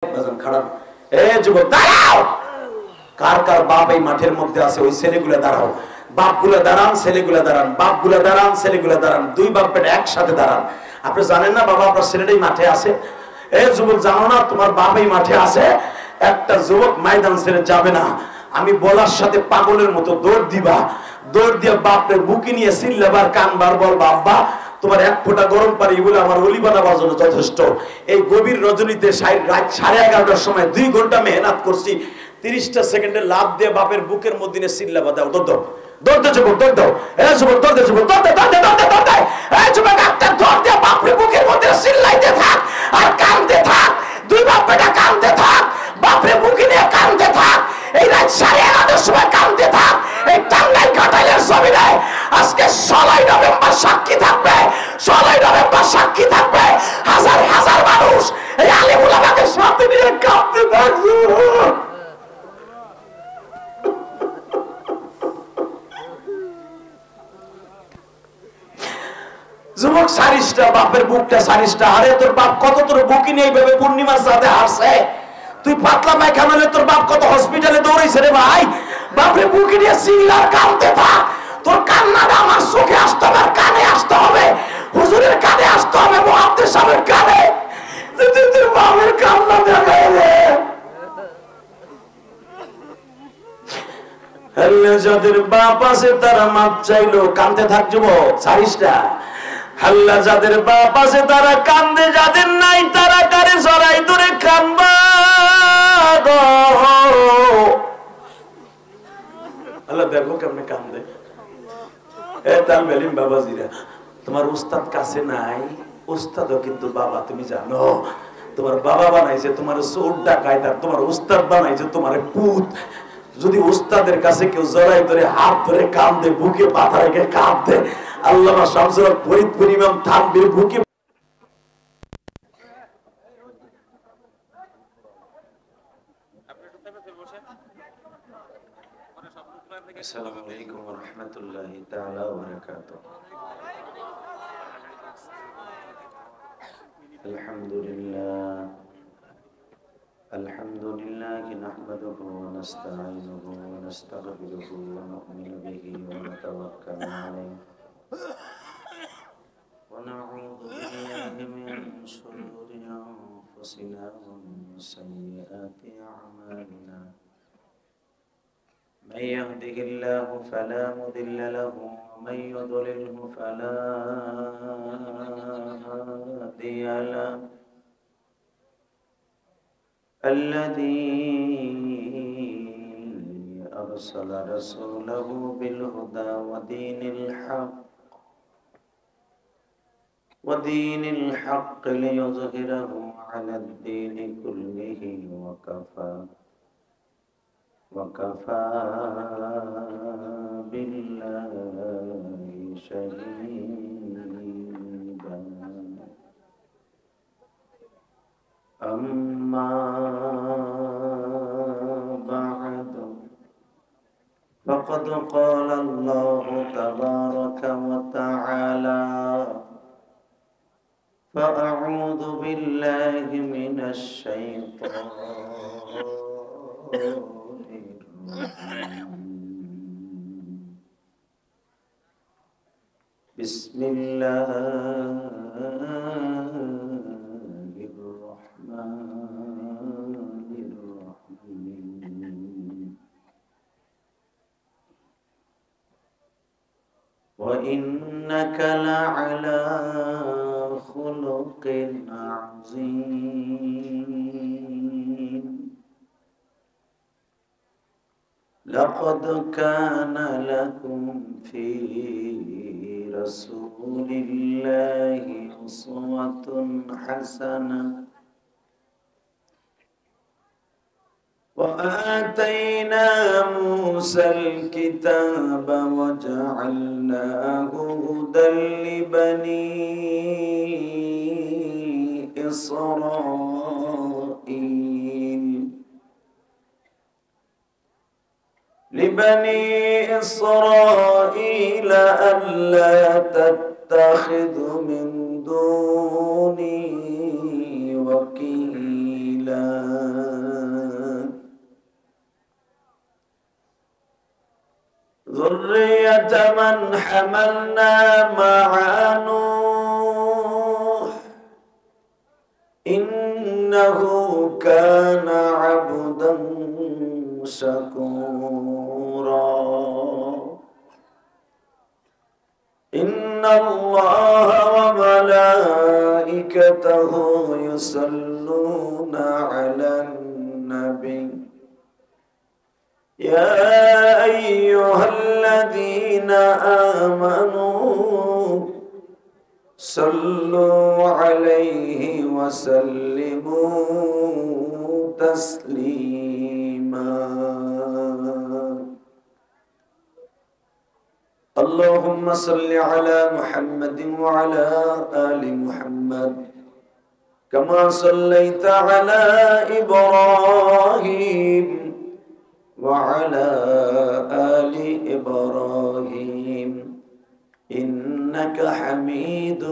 খাড়ান এ যুবক দাঁড়াও কার কার বাপ এই মাঠের মধ্যে আছে ওই ছেলেগুলো দাঁড়াও বাপগুলো দাঁড়ান ছেলেগুলো দাঁড়ান বাপগুলো দাঁড়ান ছেলেগুলো দাঁড়ান দুই বাপ বেটা একসাথে দাঁড়ান আপনি জানেন না বাবা আপনার ছেলেটাই মাঠে আছে এ যুবক জানো না তোমার বাপ এই মাঠে আছে একটা যুবক ময়দান ছেড়ে যাবে না আমি বলার সাথে পাগলের মতো দৌড় দিবা দৌড় দিয়ে বাপের বুকে নিয়ে চিল্লাবার কানবার বল বাবা তোমার এক ফোঁটা গরম পানি বলে আমার অলি বানাবার জন্য যথেষ্ট এই গভীর রজনীতে রাত 11:30টার সময় 2 ঘন্টা মেহনত করছি 30টা সেকেন্ডে লাভ দিয়ে বাপের বুকের মধ্যে নিয়ে চিল্লাবা দাও দৌড় দাও দৌড় দে যুবক দৌড় দাও এ যুবক দৌড় দে যুবক দৌড় দে দৌড় দে দৌড় দে দৌড় দে এ যুবক একটা দৌড় দিয়ে বাপের বুকের মধ্যে চিল্লাইতে থাক আর কাঁদতে থাক দুই বাপ বেটা কাঁদতে থাক বাপের বুকে নিয়ে কাঁদতে থাক এই রাত 11:30টার সময় কাঁদতে থাক এই টাঙ্গাইল কাটাইলের জমিনে আজকে 16 নভেম্বর সাক্ষী থাকবে 16 নভেম্বর সাক্ষী থাকবে হাজার হাজার মানুষ এই আলেম উলামাকে সাথে নিয়ে কাঁদতে থাকবে যুবক সারিসটা বাপের বুকটা সারিসটা আরে তোর বাপ কত তোর বুকি নিয়ে এইভাবে পূর্ণিমার সাথে হাসছে তুই পাতলা পায়খানা হলে তোর বাপ কত হসপিটালে দৌড়াইছে রে ভাই বাপরে বুকি নিয়ে চিল্লার কাঁদতে থাক তোর কান্নাটা আমার চোখে আসতে হবে কানে আসতে হবে হুজুরের কানে আসতে হবে মুহাদ্দিস সাহেবের কানে তুই তোর বাপের কান্না দেখাই রে আল্লাহ যাদের বাপ আছে তারা মাপ চাইলো কাঁদতে থাক যুবক সারিসটা আল্লাহ যাদের বাপ আছে তারা কান্দে যাদের নাই তারা কারে জড়াই ধরে কানবা আল্লাহ দেখো কেমনে কান্দে এ তার বেলিম বাবাজিরা তোমার উস্তাদ কাছে নাই উস্তাদও কিন্তু বাবা তুমি জানো তোমার বাবা বানাইছে তোমার চোর ডাকায় তার তোমার উস্তাদ বানাইছে তোমার পুত যদি উস্তাদের কাছে কেউ জড়াই ধরে হাত ধরে কান্দে বুকে পাথা রেখে কাঁদে আল্লামা শামসুল হক ফরিদপুর ইমাম থানভীর বুকে আসসালামু আলাইকুম ওয়া রাহমাতুল্লাহি তাআলা ওয়া বারাকাতুহু আলহামদুলিল্লাহ নাহমাদুহু ওয়া নাস্তাঈনুহু ওয়া নাস্তাগফিরুহু ওয়া নু'মিনু বিহি ওয়া নাতাওয়াক্কালু আলাইহি ওয়া না'উযু বিল্লাহি মিন শুরুরি আনফুসিনা ওয়া মিন সাইয়্যাতি আ'মালিনা من يهده الله فلا مضل له ومن يضلله فلا هادي له الذي أرسل رسوله بالهدى ودين الحق ليظهره على الدين كله وكفى بالله شهيدا أما بعد فقد قال الله تبارك وتعالى فأعوذ بالله من الشيطان بسم الله الرحمن الرحيم وإنك لعلى خلق عظيم لقد كان لكم في رسول الله أسوة حسنة وآتينا موسى الكتاب وجعلناه هدى لبني إسرائيل ألا تتخذوا من دوني وكيلا ذرية من حملنا مع نوح إنه كان عبدا شكورا إن الله وملائكته يصلون على النبي يا أيها الذين آمنوا صلوا عليه وسلموا تسليما اللهم صل على محمد وعلى آل محمد كما صليت على إبراهيم وعلى آل إبراهيم إنك حميد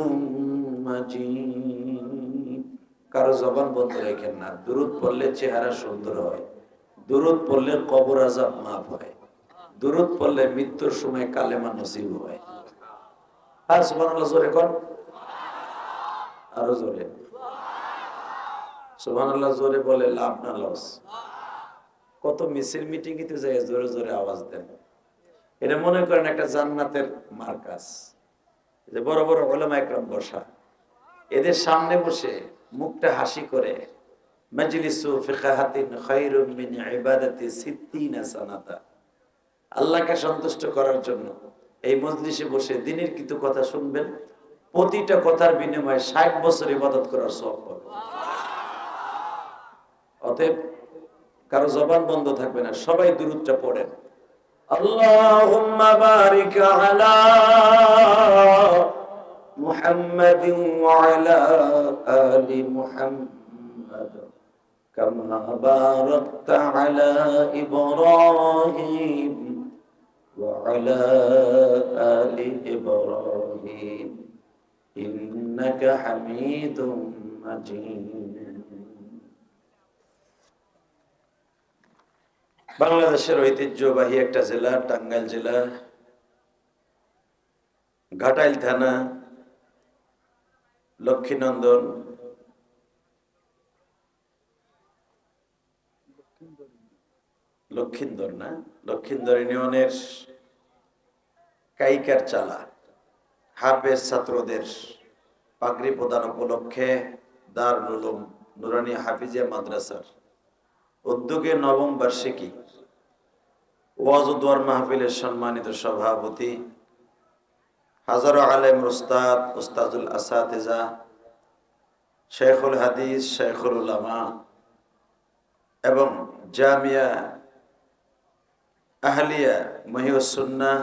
مجيد কারো জবান বন্ধ রাখেন না দুরূদ পড়লে চেহারা সুন্দর হয় দুরূদ পড়লে কবর আযাব মাফ হয় দুরূদ পড়লে মৃত্যুর সময় কালেমা নসিব হয় আর সুবহানাল্লাহ জোরে কোন আরো জোরে সুবহানাল্লাহ জোরে বলে লাভ না লস কত মিছিল মিটিং এতে যায় জোরে জোরে আওয়াজ দেন এটা মনে করেন একটা জান্নাতের মার্কাজ যে বড় বড় উলামা একরাম বসা এদের সামনে বসে মুখটা হাসি করে মাজলিসু ফিকাহাতিন খায়রুম মিন ইবাদাতি 60 সানাতা আল্লাহকে সন্তুষ্ট করার জন্য এই মজলিসে বসে দ্বীনের কিছু কথা শুনবেন প্রতিটা কথার বিনিময়ে 60 বছর ইবাদত করার সওয়াব পাবেন অতএব কারো জবান বন্ধ থাকবে না সবাই দুরূদটা পড়েন আল্লাহুম্মা বারিক আলা মুহাম্মাদিন ওয়া আলা আলি মুহাম্মাদ কামা বারাকতা আলা ইব্রাহিম ওয়া আলা আলি ইব্রাহিম ইন্নাকা হামিদুম মাজিদ বাংলাদেশের ঐতিহ্যবাহী একটা জেলা টাঙ্গাইল জেলা ঘাটাইল থানা লক্ষ্মীনন্দন লক্ষিন্দর ইউনিয়নের কাইকার চালা হাফেজ ছাত্রদের পাগড়ি প্রদান উপলক্ষে দারুল উলুম নুরানী হাফিজিয়া মাদ্রাসার উদ্যোগে নবম বার্ষিকী ওয়াজ ও দোয়ার মাহফিলের সম্মানিত সভাপতি হাজারো আলেম উস্তাদ উস্তাদুল আসাতিজা শেখুল হাদিস শেখুল উলামা এবং জামিয়া আহলিয়া মহিউস সুন্নাহ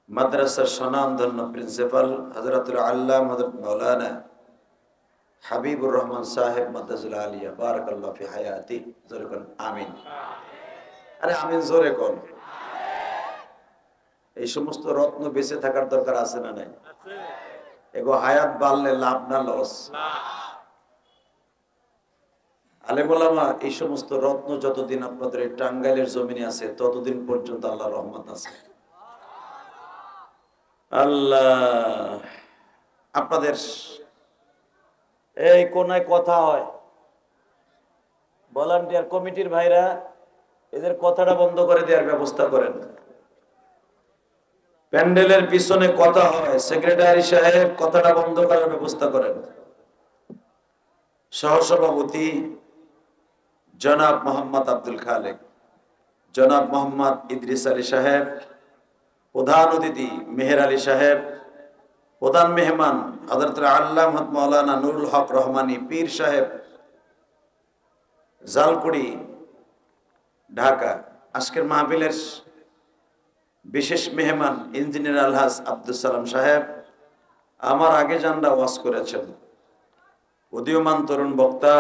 মাদ্রাসার স্বনামধন্য প্রিন্সিপাল হযরতুল আল্লামা হযরত মাওলানা হাবিবুর রহমান সাহেব মাদ্রাসাতুল আলিয়া বারাকাল্লাহু ফি হায়াতি জোরে কোন আমিন আরে আমিন জোরে কোন এই সমস্ত রত্ন বেঁচে থাকার দরকার আছে না নাই আছে এগো হায়াত বাড়লে লাভ না লস আলেম ওলামা এই সমস্ত রত্ন যতদিন আপনাদের এই টাঙ্গাইলের জমিনে আছে ততদিন পর্যন্ত আল্লাহর রহমত আছে আল্লাহ আপনাদের এই কোনায় কথা হয় ভলান্টিয়ার কমিটির ভাইরা এদের কথাটা বন্ধ করে দেওয়ার ব্যবস্থা করেন প্যান্ডেলের পিছনে কথা হয় সেক্রেটারি সাহেব কথাটা বন্ধ করার ব্যবস্থা করেন সহসভাপতি জনাব মোহাম্মদ আব্দুল খালেক জনাব মোহাম্মদ ইদ্রিস আলী সাহেব প্রধান অতিথি মেহের আলী সাহেব প্রধান মেহমান হযরত আল্লামা মাওলানা নুরুল হক রহমানী পীর সাহেব জালকুড়ি ঢাকা আজকের মাহফিলের বিশেষ মেহমান ইঞ্জিনিয়ার আলহাজ আব্দুল সালাম সাহেব আমার আগে জানরা ওয়াজ করেছেন উদীয়মান তরুণ বক্তা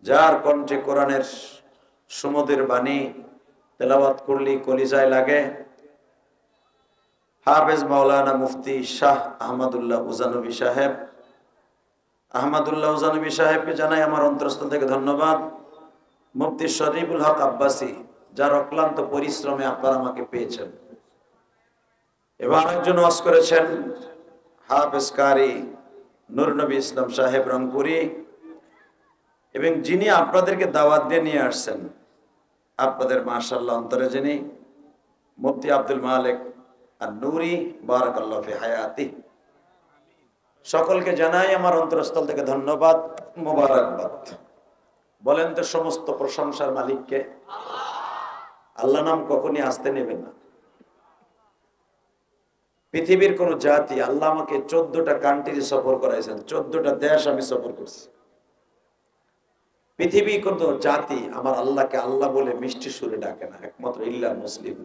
যার কণ্ঠে কোরআনের সুমধুর বাণী তেলাওয়াত করলে কলিজায় লাগে হাফেজ মাওলানা মুফতি শাহ আহমদুল্লাহ উজানবী সাহেব আহমদুল্লাহ উজানবী সাহেবকে জানাই আমার অন্তরস্থল থেকে ধন্যবাদ মুফতি শরীফুল হক আব্বাসী যার অক্লান্ত পরিশ্রমে আপনারা আমাকে পেয়েছেন। এবার একজন ওয়াজ করেছেন হাফেজ কারি নূর নবী ইসলাম সাহেব রংপুরি, এবং যিনি আপনাদেরকে দাওয়াত দিয়ে নিয়ে আসছেন আপনাদের মাশাআল্লাহ অন্তরে যিনি মুফতি আব্দুল মালিক আন-নূরি বারাকাল্লাহু ফি হায়াতি, সকলকে জানাই আমার অন্তরস্থল থেকে ধন্যবাদ, মোবারকবাদ। বলেন তো সমস্ত প্রশংসার মালিককে? আল্লাহ নাম কখনই আসতে নেবেন না। পৃথিবীর কোন জাতি, আল্লাহ আমাকে 14টা কান্ট্রি সফর করাইছেন, 14টা দেশ আমি সফর করছি। পৃথিবী কোন জাতি আমার আল্লাহকে আল্লাহ বলে মিষ্টি সুরে ডাকে না, একমাত্র ইল্লা মুসলিম।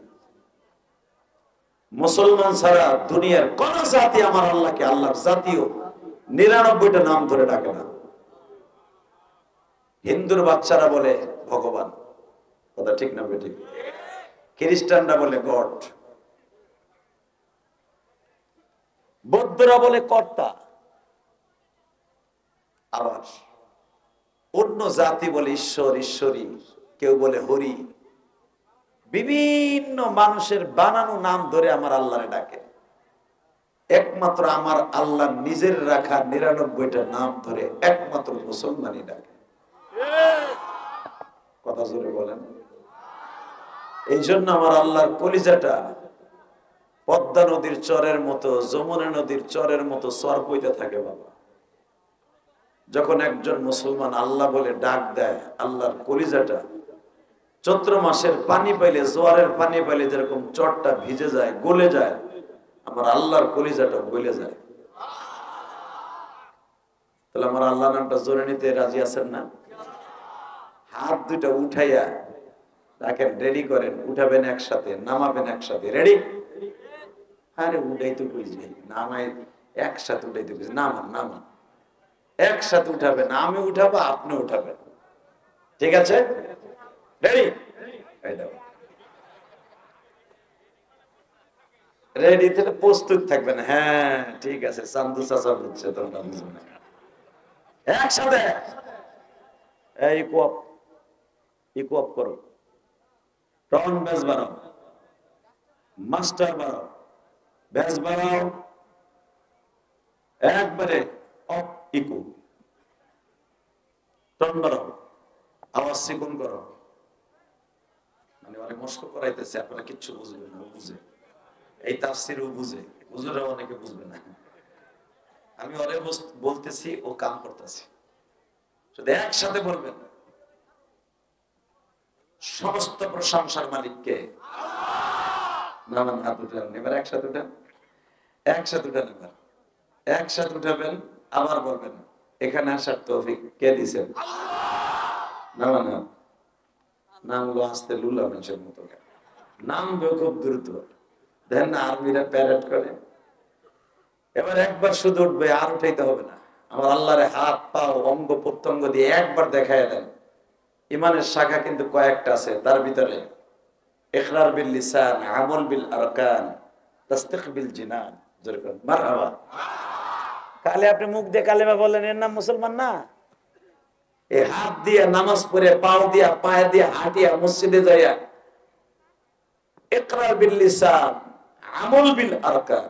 মুসলমান ছাড়া দুনিয়ার কোন জাতি আমার আল্লাহকে আল্লাহর জাতীয় 99টা নাম ধরে ডাকে না। হিন্দুর বাচ্চারা বলে ভগবান, কথা ঠিক না বেঠিক? খ্রিস্টানরা বলে গড, বৌদ্ধরা বলে কর্তা, আবার অন্য জাতি বলে ঈশ্বর ঈশ্বরী, কেউ বলে হরি। বিভিন্ন মানুষের বানানো নাম ধরে আমার আল্লাহরে ডাকে। একমাত্র আমার আল্লাহ নিজের রাখা 99টা নাম ধরে একমাত্র মুসলমানই ডাকে। কথা জোরে বলেন। এই জন্য আমার আল্লাহর কলিজাটা পদ্মা নদীর চরের মতো, যমুনা নদীর চরের মতো চর বইতে থাকে বাবা। যখন একজন মুসলমান আল্লাহ বলে ডাক দেয়, আল্লাহর কলিজাটা চৈত্র মাসের পানি পাইলে, জোয়ারের পানি পাইলে যেরকম চরটা ভিজে যায়, গলে যায়, আমার আল্লাহর কলিজাটা গলে যায়। তাহলে আমার আল্লাহ নামটা জোরে নিতে রাজি আছেন না? হাত দুটা উঠাইয়া রাখেন, রেডি করেন, উঠাবেন একসাথে, নামাবেন একসাথে, রেডি? আরে উঠাইতে কইছি, নামাই একসাথে উঠাইতে কইছি, নামান নামান, একসাথে উঠাবেন, আমি উঠাবো আপনি উঠাবেন, ঠিক আছে? রেডি? রেডি তাহলে প্রস্তুত থাকবেন। হ্যাঁ ঠিক আছে, চান্দু চাচা বুঝছে, তোমরা বুঝবে না। একসাথে ইকুয়াপ করো, টন ব্যাস বাড়াও, মাস্টার বাড়াও, ব্যাস বাড়াও, একবারে অফ ইকু, টন বাড়াও, আওয়াজ চিকন করো। মানে অনেক মস্ক করাইতেছে, আপনারা কিচ্ছু বুঝবেন না, বুঝে এই তাফসীর ও বুঝে, হুজুররা অনেকে বুঝবে না। আমি অনেক বলতেছি, ও কাম করতেছি, শুধু একসাথে বলবেন সমস্ত প্রশংসার মালিককে। নামান হাত উঠান, এবার একসাথে উঠান, একসাথে উঠান, এবার একসাথে উঠাবেন, আবার বলবেন এখানে আসার তৌফিক কে দিয়েছেন? নামান হাত, নামগুলো আসতে লুলা মানুষের মতো, নামবে খুব দ্রুত, দেন না আর্মিরা প্যারেড করে। এবার একবার শুধু উঠবে, আর উঠাইতে হবে না। আমার আল্লাহর হাত পাও অঙ্গ প্রত্যঙ্গ দিয়ে একবার দেখায় দেন। ইমানের শাখা কিন্তু কয়েকটা আছে, তার ভিতরে ইকরার বিল লিসান, আমল বিল আরকান, তাসদীক বিল জিনান। যেরকম মারহাবা, কালে আপনি মুখ দিয়ে কালেমা বললেন, এর নাম মুসলমান না? এই হাত দিয়ে নামাজ পড়ে, পাও দিয়া, পায়ে দিয়ে হাঁটিয়া মসজিদে যাইয়া ইকরার বিল লিসান, আমল বিল আরকান,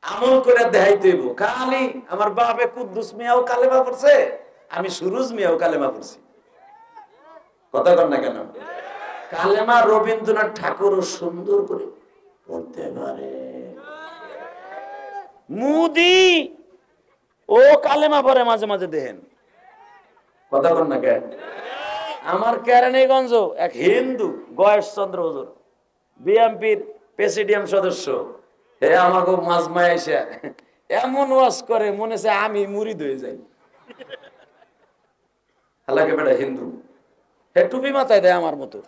আমল করে দেখাইতে হইব। খালি আমার বাপে কুদ্দুস মিয়াও কালেমা পড়ছে, আমি সুরুজ মিয়াও কালেমা পড়ছি, কথা কর না কেন? কালেমা রবীন্দ্রনাথ ঠাকুরও সুন্দর করে পড়তে পারে, মুদি ও কালেমা পড়ে মাঝে মাঝে, দেখেন, কথা কর না কেন? আমার কেরানীগঞ্জ এক হিন্দু গয়েশ চন্দ্র হুজুর, বিএমপির প্রেসিডিয়াম সদস্য, হে আমাকে মাজমায় এসে এমন ওয়াজ করে মনে হচ্ছে আমি মুরিদ হয়ে যাই। হালাকে বেটা হিন্দু, হে টুপি মাথায় দেয় আমার মতো,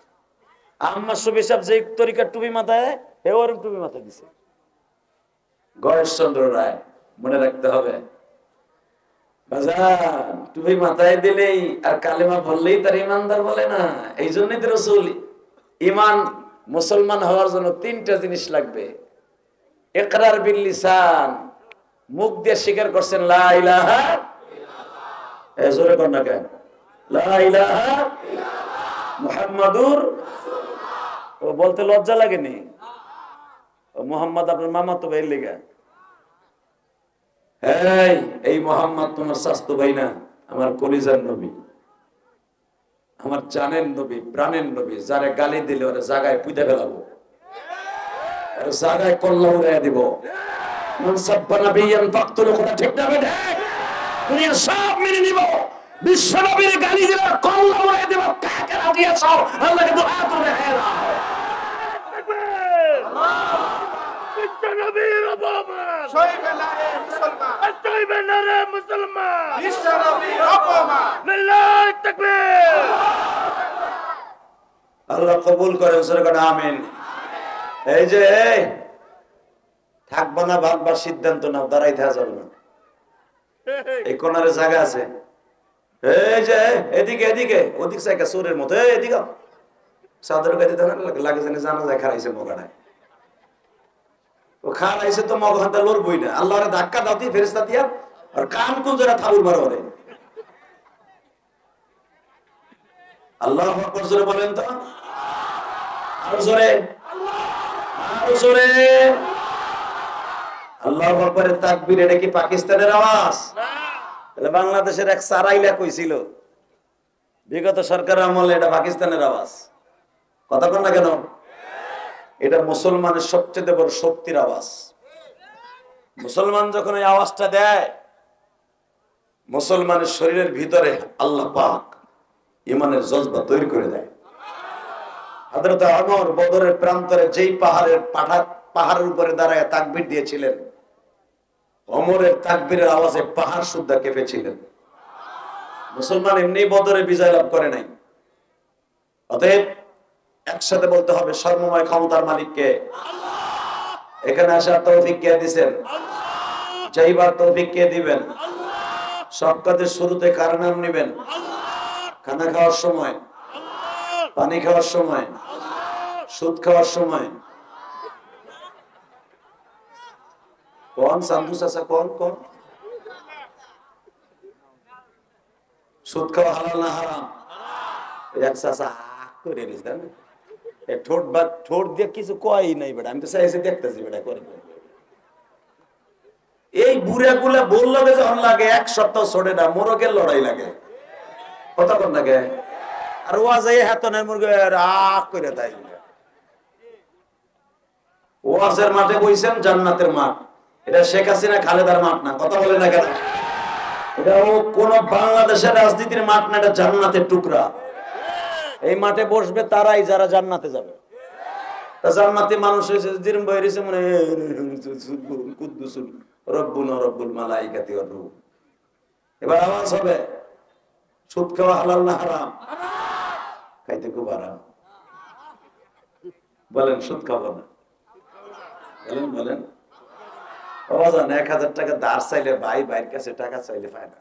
আম্মা সুবি সাহেব যে তরিকার টুপি মাথায় দেয়, হে ওরম টুপি মাথায় দিছে। গয়েশ চন্দ্র রায়, মনে রাখতে হবে, বাজান টুপি মাথায় দিলেই আর কালেমা বললেই তার ইমানদার বলে না। এই জন্যই তো রাসূল ইমান, মুসলমান হওয়ার জন্য 3টা জিনিস লাগবে। ইকরার বিল লিসান, মুখ দিয়ে স্বীকার করছেন লা ইলাহা ইল্লাল্লাহ, জোরে কর না কেন? লা ইলাহা ইল্লাল্লাহ। মুহাম্মাদুর, ও বলতে লজ্জা লাগেনি? ও মুহাম্মদ আপনার মামা তো ভাইয়ের লেগা। এই মুহাম্মদ তোমার স্বাস্থ্য ভাই না, আমার কলিজার নবী, আমার জানের নবী, প্রাণের নবী। যারে গালি দিলে ওরে জায়গায় পুঁতে ফেলাবো, ওরে জায়গায় কল্লা উড়াইয়া দিব। মান সাব্বা নাবিয়ান ফাকতুলু, কথা ঠিক না বেঠে? দুনিয়া সব মেনে নিব, বিশ্ব নবীর গালি দিলে কল্লা উড়াইয়া দিব। কাকে রাজিয়াছ? আল্লাহকে দুআ করে হেলা বিশ্ব নবীর অপমান, সইবে না রে মুসলমান, সইবে না রে মুসলমান, বিশ্ব নবীর অপমান। আল্লাহু তাকবীর। আল্লাহ কবুল করেন, সরকার আমিন। এই যে থাকবা না ভাববার সিদ্ধান্ত নাও, দাঁড়াই থাকা যাবে না। এই কোনারে জায়গা আছে, এই যে এদিকে এদিকে ওদিক জায়গা চোরের মতো, এদিকে চাদর গাইতে লাগে জানি জানা যায় খারাইছে মগাটায়। ও খারাইছে তো মগ হাতে লড়বই না। আল্লাহরে ধাক্কা দাও দিয়ে ফেরেশতা দিয়া, আর কান কোন জোরে থাবুর মারো রে। আল্লাহু আকবার জোরে বলেন তো, আরো জোরে, আরো জোরে। আল্লাহু আকবারের তাকবীর। এটা কি পাকিস্তানের আওয়াজ? তাহলে বাংলাদেশের এক সারাইলা কইছিল বিগত সরকার আমলে এটা পাকিস্তানের আওয়াজ। কথা বল না কেন? এটা মুসলমানের সবচেয়ে বড় শক্তির আওয়াজ। মুসলমান যখন এই আওয়াজটা দেয়, মুসলমানের শরীরের ভিতরে আল্লাহ পাক ঈমানের জজবা তৈরি করে দেয়। হযরত ওমর বদরের প্রান্তরে যেই পাহাড়ের উপরে দাঁড়ায় তাকবীর দিয়েছিলেন, ওমরের তাকবীরের আওয়াজে পাহাড় সুদ্ধা কেঁপেছিলেন। মুসলমান এমনি বদরে বিজয় লাভ করে নাই। অতএব একসাথে বলতে হবে সর্বময় ক্ষমতার মালিককে। এখানে আসার তৌফিক কে দিবেন? যাইবার তৌফিক কে দিবেন? সব কাজের শুরুতে কার নাম নেবেন? খানা খাওয়ার সময়, পানি খাওয়ার সময়, সুদ খাওয়ার সময়। কোন সান্ধু চাচা, কোন কোন সুদ খাওয়া হালাল না হারাম? এক চাচা করে দিয়েছেন, ঠোঁট দিয়ে কিছু কয়ই নাই বেটা। আমি তো চাইছি দেখতেছি বেটা করে। এই বুড়া গুলা বললো যখন লাগে এক সপ্তাহ ছোটে না, মোরগের লড়াই লাগে। কতক্ষণ লাগে? আর ওয়াজে হাতনের মুরগি রাগ করে দেয়। ওয়াজের মাঠে বইছেন, জান্নাতের মাঠ। এটা শেখ হাসিনা খালেদার মাঠ না। কথা বলে না কেন? এটা কোন বাংলাদেশের রাজনীতির মাঠ না, এটা জান্নাতের টুকরা। এই মাঠে বসবে তারাই যারা জান্নাতে যাবে। জান্নাতি মানুষ হয়েছে জিরম বইরেছে মনে কুদ্দুসুল রব্বুনা রব্বুল মালাইকাতি ওয়ার রূহ। এবার আওয়াজ হবে, সুদ খাওয়া হালাল না হারাম? খাইতে খুব হারাম। বলেন সুদ খাবো না? বলেন বলেন। অবাজান 1000 টাকা ধার চাইলে ভাই ভাইয়ের কাছে টাকা চাইলে পায় না।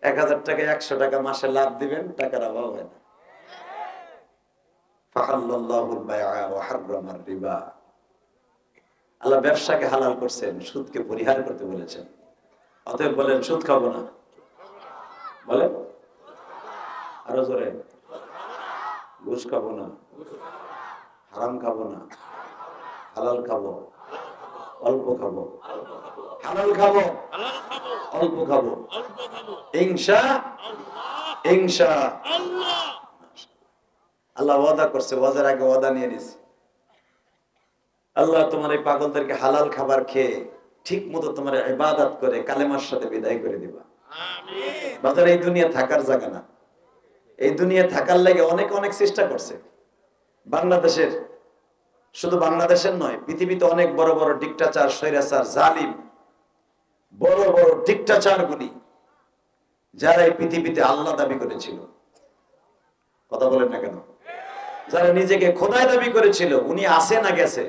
1000 টাকা 100 টাকা মাসে লাভ দিবেন, টাকার অভাব হয় না। আল্লাহ ব্যবসাকে হালাল করছেন, সুদকে পরিহার করতে বলেছেন। অতএব বলেন সুদ খাবো না। বলেন আরো জোরে। ঘুষ খাবো না, হারাম খাবো না, হালাল খাবো, অল্প খাবো, হালাল খাবো, অল্প খাবো, ইনশাআল্লাহ। আল্লাহ ওয়াদা করছে, ওয়াদার আগে ওয়াদা নিয়ে নিছে। আল্লাহ তোমার এই পাগলদেরকে হালাল খাবার খেয়ে ঠিক মতো তোমার ইবাদত করে কালেমার সাথে বিদায় করে দিবা। আমিন। বাজার এই দুনিয়া থাকার জায়গা না। এই দুনিয়া থাকার লাগে অনেক অনেক চেষ্টা করছে। বাংলাদেশের, শুধু বাংলাদেশের নয়, পৃথিবীতে অনেক বড় বড় ডিক্টাচার, স্বৈরাচার, জালিম, বড় বড় ডিক্টাচার গুলি, যারা এই পৃথিবীতে আল্লাহ দাবি করেছিল। কথা বলেন না কেন? যারা নিজেকে খোদাই দাবি করেছিল, উনি আসে না গেছে?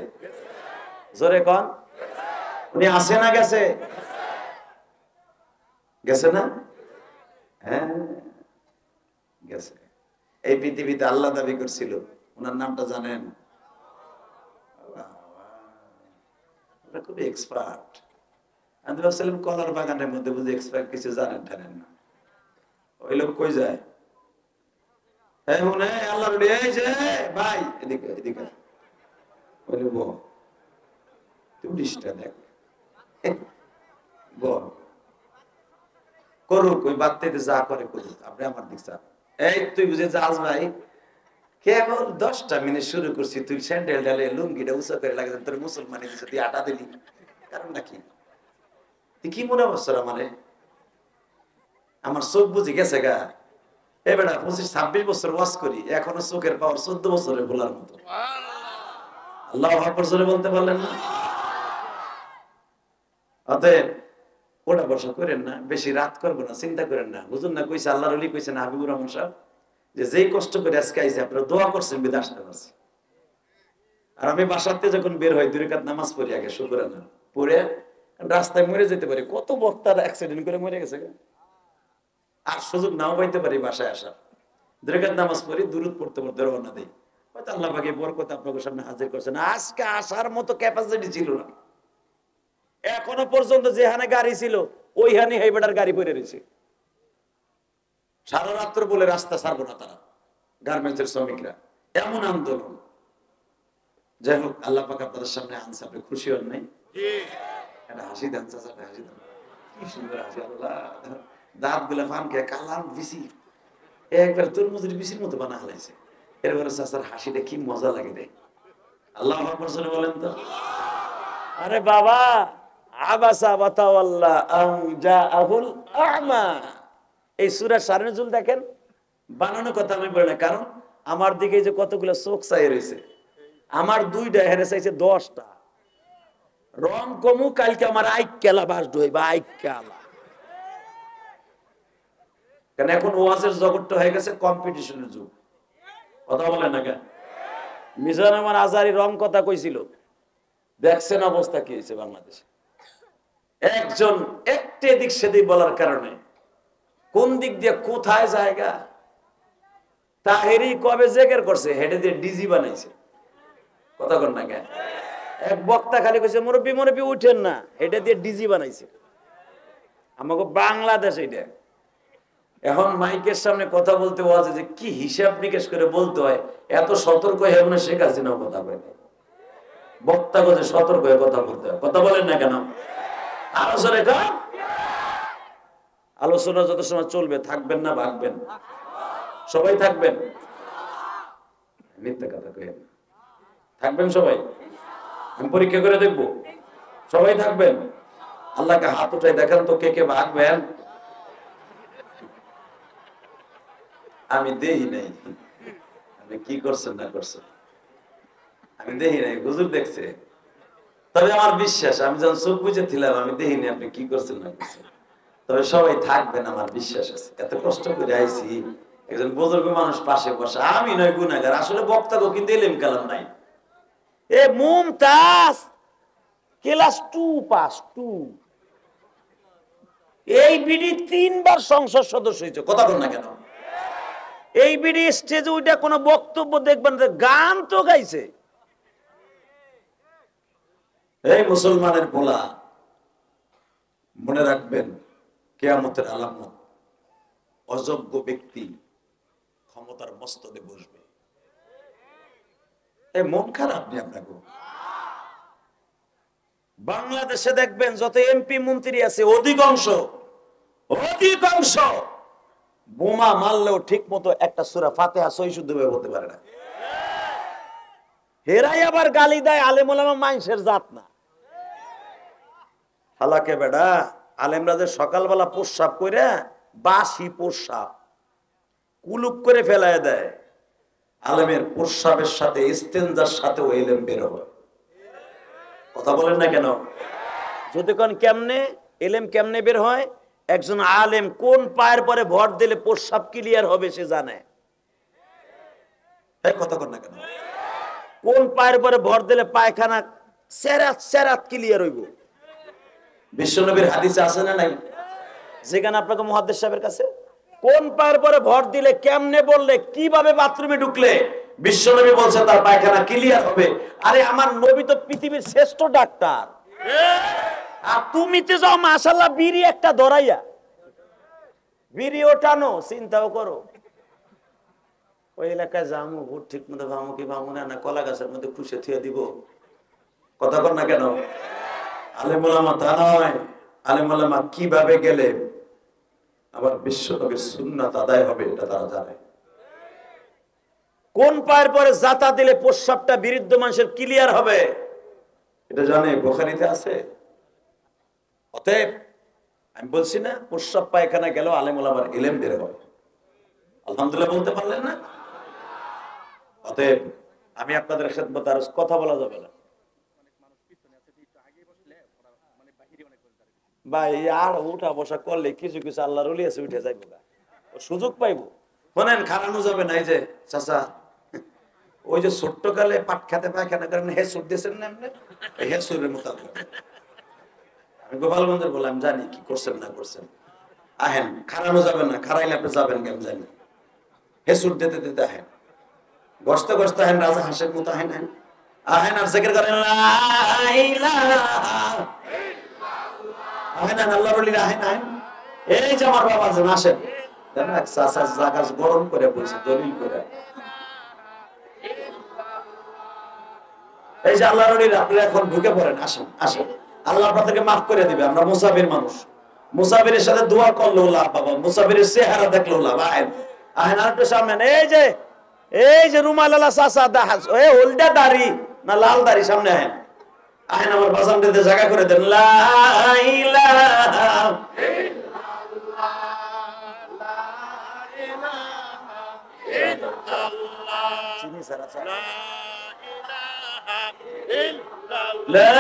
জোরে কন, উনি আসে না গেছে? গেছে না? হ্যাঁ গেছে। এই পৃথিবীতে আল্লাহ দাবি করছিল, ওনার নামটা জানেন? খুব এক্সপার্ট। আমি ভাবছিলাম কলার বাগানের মধ্যে বুঝে এক্সপার্ট কিছু জানেন টানেন না। ওই লোক কই যায়? এই মনে আল্লাহ এই যে ভাই এদিকে এদিকে বলে বল তুই ডিস্টা দেখ বল করুক ওই বাচ্চাতে যা করে করুক আপনি আমার দিক চান। এই তুই বুঝে যাস ভাই কেবল 10টা মিনিট শুরু করছি তুই স্যান্ডেল ডালে লুঙ্গিটা উঁচা করে লাগে তোর মুসলমানি দিচ্ছে তুই আটা দিলি কারণ নাকি তুই কি মনে করছ মানে আমার চোখ বুঝে গেছে গা এবার 25-26 বছর ওয়াজ করি এখনো চোখের পাওয়ার 14 বছরের বলার মতো আল্লাহ আকবার জোরে বলতে পারলেন না? অতএব ওটা বসা করেন না, বেশি রাত করবো না, চিন্তা করেন না। হুজুর না কইছে, আল্লাহর ওলি কইছেন হাবিবুর রহমান সাহেব যে যেই কষ্ট করে আজকে আইছে আপনারা দোয়া করছেন বিদে আসতে পারছি। আর আমি বাসাতে যখন বের হই 2 রাকাত নামাজ পড়ি আগে শুকরানা পড়ে রাস্তায় মরে যেতে পারি, কত বক্তার অ্যাক্সিডেন্ট করে মরে গেছে আর সুযোগ নাও পাইতে পারি বাসায় আসার। 2 রাকাত নামাজ পড়ি, দুরূদ পড়তে পড়তে রওনা দেই। হয়তো আল্লাহ পাকে বরকত আপনাদের সামনে হাজির করছেন। আজকে আসার মতো ক্যাপাসিটি ছিল না, এখনো পর্যন্ত যেখানে গাড়ি ছিল ওইখানে হেইবেটার গাড়ি পড়ে রয়েছে। সারা রাত্র বলে রাস্তা ছাড়বো না তারা, গার্মেন্টসের শ্রমিকরা, এমন আন্দোলন। যাই হোক, আল্লাহ পাক আপনাদের সামনে আনছে, আপনি খুশি হন নাই? একটা হাসি দেন চাচা, হাসি দেন, কি সুন্দর হাসি। আল্লাহ দাঁত গুলা ফান খেয়ে কালাম বিসি একবার তরমুজের বিসির মতো বানা হালাইছে। এরপরে চাচার হাসিটা কি মজা লাগে রে। আল্লাহ আকবার বলেন তো। আরে বাবা, আবাসা ওয়াতাওয়াল্লা আন জাআহুল আ'মা, এই সূরা সারে নজুল দেখেন, বানানো কথা আমি বলি না, কারণ আমার দিকে যে কতগুলো চোখ চাই রয়েছে, আমার 2টা হেরে চাইছে 10টা। রং কমু কালকে আমার আইক্যালা বাস ডইবা আইক্যালা, কারণ এখন ওয়াজের জগৎটা হয়ে গেছে কম্পিটিশনের যুগ। কথা বলেন না কেন? মিজানুর রহমান আজহারী রং কথা কইছিল, দেখছেন অবস্থা কি হয়েছে বাংলাদেশে। একজন একটু এদিক সেদিক বলার কারণে কোন দিক দিয়ে কোথায় জায়গা। তাহেরি কবে জেকের করছে, হেডে দিয়ে ডিজি বানাইছে। কথা কর না কেন? এক বক্তা খালি কইছে মুরব্বি মুরব্বি উঠেন না, হেডে দিয়ে ডিজি বানাইছে। আমাকে বাংলাদেশ এটা এখন মাইকের সামনে কথা বলতে ওয়াজে যে কি হিসাব নিকেশ করে বলতে হয়, এত সতর্ক হয়ে মনে শেখ হাসিনা কথা বলে বক্তা কথা সতর্ক হয়ে কথা বলতে হয়। কথা বলেন না কেন? আলোচনা কর, আলোচনা যত সময় চলবে থাকবেন না ভাগবেন, সবাই থাকবেন, মিথ্যা কথা কইেন, থাকবেন সবাই। আমি পরীক্ষা করে দেখবো, সবাই থাকবেন। আল্লাহকে হাত উঠাই দেখান তো কে কে ভাগবেন। আমি দেখি নাই আপনি কি করছেন না করছেন, আমি দেখি নাই, হুজুর দেখছে। তবে আমার বিশ্বাস, আমি যখন চোখ বুঝে ছিলাম আমি দেখিনি আপনি কি করছেন না করছেন। তবে সবাই থাকবেন আমার বিশ্বাস আছে। এত কষ্ট করে আইছি, একজন বুজুর্গ মানুষ পাশে বসে, আমি নয় গুনাহগার, আসলে বক্তাকে কিন্তু এলেম কালাম নাই। এ মুমতাজ ক্লাস 2 পাস 2, এই বিডি 3 বার সংসদ সদস্য হয়েছে। কথা বল না কেন? এই বিডি স্টেজে ওইটা কোনো বক্তব্য দেখবেন, গান তো গাইছে। এই মুসলমানের পোলা, মনে রাখবেন কিয়ামতের আলামত, অযোগ্য ব্যক্তি ক্ষমতার মস্তদে বসবে। এই মন খারাপ নেই আপনাকে। বাংলাদেশে দেখবেন যত এমপি মন্ত্রী আছে অধিকাংশ বোমা মারলেও ঠিক মতো একটা সূরা ফাতিহা সহি শুদ্ধভাবে বলতে পারে না। হেরাই আবার গালি দেয় আলেম ওলামা মানুষের জাত না। হালাকে বেডা আলেমরা যে সকালবেলা প্রস্রাব করে, বাসি প্রস্রাব কুলুপ করে ফেলায় দেয়, আলেমের প্রস্রাবের সাথে ইস্তেনজার সাথেও এলেম বের হয়। কথা বলেন না কেন? যদি কোন কেমনে এলেম কেমনে বের হয়, একজন আলেম কোন পায়ের পরে ভর দিলে প্রস্রাব ক্লিয়ার হবে সে জানে। কথা বলেন না কেন? কোন পায়ের পরে ভর দিলে পায়খানা সেরাত সেরাত ক্লিয়ার হইব। বিশ্বনবীর হাদিসে আছে না নাই? যেখানে আপনাকে মুহাদ্দিস সাহেবের কাছে কোন পায়ের পরে ভর দিলে, কেমনে বললে, কিভাবে বাথরুমে ঢুকলে বিশ্বনবী বলছে তার পায়খানা ক্লিয়ার হবে। আরে আমার নবী তো পৃথিবীর শ্রেষ্ঠ ডাক্তার, আর তুমি তো যাও মাশাআল্লাহ বিড়ি একটা ধরাইয়া, বিড়ি ওঠানো চিন্তাও করো। ওই এলাকায় যাবো, ভোট ঠিক মতো ভাবো কি ভাবো না, কলা গাছের মধ্যে খুশে থিয়ে দিব, কথা কর না কেন? আলেমুলামা তা নয়, আলেমুলামা কিভাবে গেলে আবার বিশ্ব নবীর সুন্নাত আদায় হবে এটা তারা জানে। কোন পায়ের পরে জাতা দিলে প্রস্রাবটা বিরুদ্ধ মানুষের ক্লিয়ার হবে এটা জানে, বুখারীতে আছে। অতএব আমি বলছি না প্রস্রাব পায়খানা গেল আলেমুলামার ইলম বের হবে, আলহামদুলিল্লাহ বলতে পারলেন না? অতএব আমি আপনাদের সাথে আর কথা বলা যাবে না ভাই, আর উঠা বসা করলে কিছু কিছু আল্লাহর ওলি আছে উঠে যাইব, সুযোগ পাইবো। শোনেন, খারানো যাবে না। এই যে চাচা, ওই যে ছোট্ট কালে পাট খেতে পায়খানা করেন, হেসুর দিয়েছেন না এমনি, হেসুরের মতো আমি গোপালগঞ্জের বললাম, জানি কি করছেন না করছেন। আহেন, খারানো যাবে না, খারাইলে আপনি যাবেন কেন জানি, হেসুর দিতে দিতে আহেন, গসতে গসতে আহেন, রাজা হাসের মতো আহেন, আহেন আহেন আর জিকির করেন লা ইলাহা আহেন, আল্লাহর ওলিরা আহেন আহেন। এই যে আমার বাবা যেন আসেন, জায়গা গরম করে বলছে দলিল করে। এই যে আল্লাহর ওলিরা, আপনারা এখন ঢুকে পড়েন, আসেন আসেন, আল্লাহ আপনাদেরকে মাফ করে দিবে। আমরা মুসাফির মানুষ, মুসাফিরের সাথে দোয়া করলেও লাভ বাবা, মুসাফিরের চেহারা দেখলেও লাভ। আহেন আহেন, আর একটু সামনে। এই যে রুমালালা চাচা দাহাজ, এ হলদা দাড়ি না লাল দাড়ি, সামনে আহেন আহেন, আমার বাজান দিতে জায়গা করে দেন। লা ইলাহা ইল্লাল্লাহ, লা ইলাহা ইল্লাল্লাহ, চিনি সারা লা ইলাহা ইল্লাল্লাহ, লা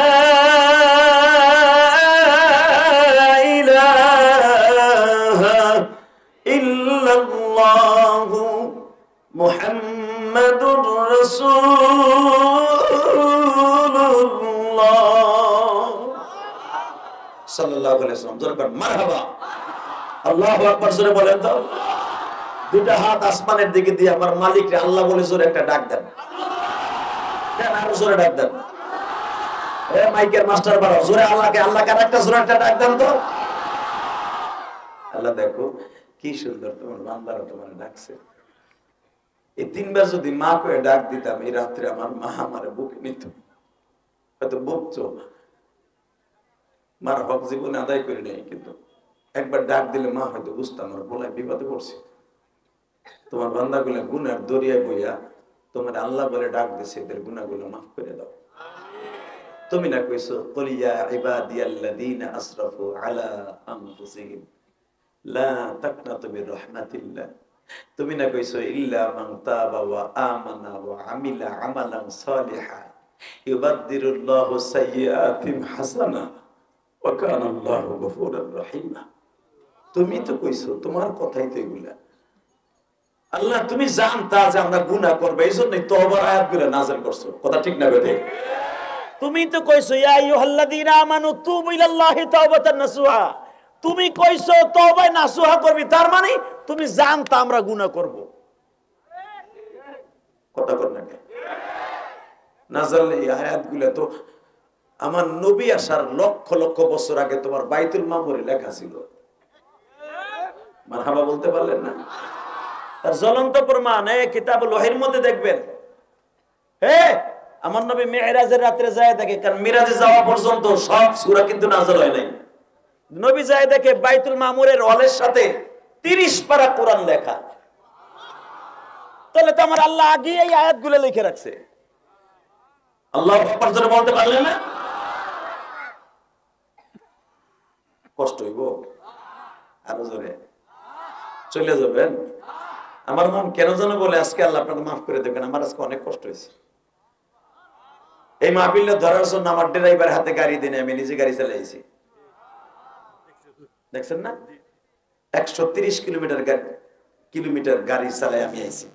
ইলাহা ইল্লাল্লাহ মুহাম্মাদুর রাসূলুল্লাহ সাল্লাল্লাহু আলাইহি ওয়াসাল্লাম। জোরে বলেন মারহাবা, আল্লাহু আকবার। জোরে বলেন তো। দুটো হাত আসমানের দিকে দিয়ে আমার মালিককে আল্লাহ বলে জোরে একটা ডাক দেন। কেন আরো জোরে ডাক দেন? এ মাইকের মাস্টার বাড়াও, জোরে আল্লাহকে, আল্লাহকে আরেকটা জোরে একটা ডাক দেন তো। আল্লাহ দেখো কি সুন্দর তোমার বান্দারা তোমার ডাকছে। এই তিনবার যদি মা করে ডাক দিতাম, এই রাত্রে আমার মা আমার বুকে নিত, হয়তো বকছো, মার হক জীবনে আদায় করে নেই, কিন্তু একবার ডাক দিলে মা হয়তো বুঝতাম আমার বলায় বিপদে পড়ছে। তোমার বান্দাগুলো গুনার দরিয়ায় বইয়া তোমার আল্লাহ বলে ডাক দিছে, এদের গুনাহগুলো মাফ করে দাও। তুমি না কইছো কুল ইয়া ইবাদিয়াল্লাযীনা আসরাফু আলা আনফুসিহিম লা তাকনাতু মির রাহমাতিল্লাহ। তুমি না কইছো ইল্লা মান তাবা ওয়া আমানা ওয়া আমিলা আমালান সালিহা ইউবাদদিরুল্লাহু সাইয়্যাতিহিম হাসানা ওয়া কানা আল্লাহু গফুরুর রহিম। তুমি তো কইছো, তোমার কথাই তো এগুলা। আল্লাহ তুমি জানতা যে আমরা গুনাহ করব, এইজন্যই তওবার আয়াতগুলো নাযিল করছো, কথা ঠিক না বেঠিক? তুমি তো কইছো ইয়া আইয়ুহাল্লাযীনা আমানু তুবু ইলাল্লাহি তাওবাতান নাসুহা, তুমি কইছো তওবা নাসুহা করবি, তার মানে তুমি জানতা আমরা গুনাহ করব, কথা কর না কেন? নাযিল এই আয়াতগুলো তো আমার নবী আসার লক্ষ লক্ষ বছর আগে তোমার বাইতুল মামুরে লেখা ছিল। মারহাবা বলতে পারলেন না? তার জ্বলন্ত প্রমাণ এই কিতাবুল ওহীর মধ্যে দেখবেন। আমার নবী মিরাজের রাতে যায় দেখে, কারণ মিরাজে যাওয়া পর্যন্ত সব সূরা কিন্তু নাযিল হয় নাই। নবী যায় দেখে বাইতুল মামুরের ওয়ালের সাথে 30 পারা কোরআন লেখা। তাহলে তো আমার আল্লাহ আগে এই আয়াতগুলো লিখে রাখছে। আল্লাহু আকবার জোরে বলতে পারলেন না? কষ্ট হইব আরো জোরে চলে যাবেন। আমার মন কেন যেন বলে আজকে আল্লাহ আপনাকে মাফ করে দেবেন, আমার আজকে অনেক কষ্ট হয়েছে। এই মাহফিলটা ধরার জন্য আমার ড্রাইভার হাতে গাড়ি দিনে আমি নিজে গাড়ি চালাইছি, দেখছেন না? 130 কিলোমিটার গাড়ি চালাই আমি আইছি।